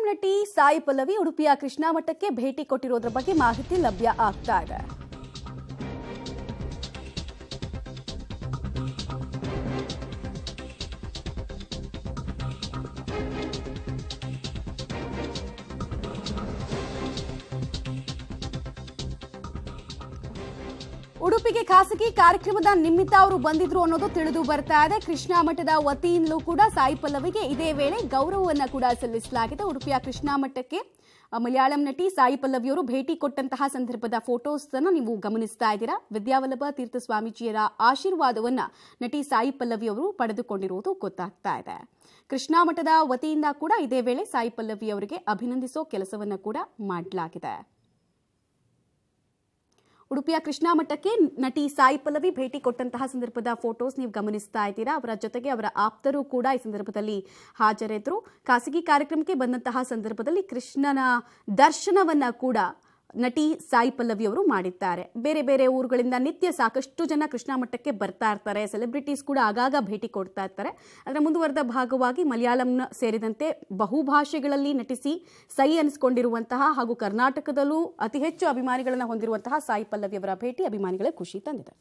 ನಟಿ ಸಾಯಿ ಪಲ್ಲವಿ ಉಡುಪಿಯ ಕೃಷ್ಣಾ ಮಠಕ್ಕೆ ಭೇಟಿ ಕೊಟ್ಟಿರೋದ್ರ ಬಗ್ಗೆ ಮಾಹಿತಿ ಲಭ್ಯ ಆಗ್ತಾ ಇದೆ. ಉಡುಪಿಗೆ ಖಾಸಗಿ ಕಾರ್ಯಕ್ರಮದ ನಿಮಿತ್ತ ಅವರು ಬಂದಿದ್ರು ಅನ್ನೋದು ತಿಳಿದು ಬರ್ತಾ ಇದೆ. ಕೃಷ್ಣಾ ಮಠದ ವತಿಯಿಂದಲೂ ಕೂಡ ಸಾಯಿ ಪಲ್ಲವಿಗೆ ಇದೇ ವೇಳೆ ಗೌರವವನ್ನು ಕೂಡ ಸಲ್ಲಿಸಲಾಗಿದೆ. ಉಡುಪಿಯ ಕೃಷ್ಣಾ ಮಠಕ್ಕೆ ಮಲಯಾಳಂ ನಟಿ ಸಾಯಿ ಪಲ್ಲವಿಯವರು ಭೇಟಿ ಕೊಟ್ಟಂತಹ ಸಂದರ್ಭದ ಫೋಟೋಸ್ ಅನ್ನು ನೀವು ಗಮನಿಸ್ತಾ ಇದ್ದೀರಾ. ವಿದ್ಯಾವಲ್ಲಭ ತೀರ್ಥ ಸ್ವಾಮೀಜಿಯರ ಆಶೀರ್ವಾದವನ್ನ ನಟಿ ಸಾಯಿ ಪಲ್ಲವಿಯವರು ಪಡೆದುಕೊಂಡಿರುವುದು ಗೊತ್ತಾಗ್ತಾ ಇದೆ. ಕೃಷ್ಣಾ ಮಠದ ವತಿಯಿಂದ ಕೂಡ ಇದೇ ವೇಳೆ ಸಾಯಿ ಪಲ್ಲವಿಯವರಿಗೆ ಅಭಿನಂದಿಸೋ ಕೆಲಸವನ್ನ ಕೂಡ ಮಾಡಲಾಗಿದೆ. ಉಡುಪಿಯ ಕೃಷ್ಣಾ ಮಠಕ್ಕೆ ನಟಿ ಸಾಯಿ ಪಲ್ಲವಿ ಭೇಟಿ ಕೊಟ್ಟಂತಹ ಸಂದರ್ಭದ ಫೋಟೋಸ್ ನೀವು ಗಮನಿಸ್ತಾ ಇದ್ದೀರಾ. ಅವರ ಜೊತೆಗೆ ಅವರ ಆಪ್ತರು ಕೂಡ ಈ ಸಂದರ್ಭದಲ್ಲಿ ಹಾಜರಿದ್ದರು. ಖಾಸಗಿ ಕಾರ್ಯಕ್ರಮಕ್ಕೆ ಬಂದಂತಹ ಸಂದರ್ಭದಲ್ಲಿ ಕೃಷ್ಣನ ದರ್ಶನವನ್ನ ಕೂಡ ನಟಿ ಸಾಯಿ ಪಲ್ಲವಿ ಅವರು ಮಾಡಿದ್ದಾರೆ. ಬೇರೆ ಬೇರೆ ಊರುಗಳಿಂದ ನಿತ್ಯ ಸಾಕಷ್ಟು ಜನ ಕೃಷ್ಣಾ ಮಠಕ್ಕೆ ಬರ್ತಾ ಇರ್ತಾರೆ. ಸೆಲೆಬ್ರಿಟೀಸ್ ಕೂಡ ಆಗಾಗ ಭೇಟಿ ಕೊಡ್ತಾ ಇರ್ತಾರೆ. ಅದರ ಮುಂದುವರೆದ ಭಾಗವಾಗಿ ಮಲಯಾಳಂ ಸೇರಿದಂತೆ ಬಹುಭಾಷೆಗಳಲ್ಲಿ ನಟಿಸಿ ಸೈ ಅನಿಸಿಕೊಂಡಿರುವಂತಹ ಹಾಗೂ ಕರ್ನಾಟಕದಲ್ಲೂ ಅತಿ ಹೆಚ್ಚು ಅಭಿಮಾನಿಗಳನ್ನು ಹೊಂದಿರುವಂತಹ ಸಾಯಿ ಪಲ್ಲವಿ ಅವರ ಭೇಟಿ ಅಭಿಮಾನಿಗಳ ಖುಷಿ ತಂದಿದೆ.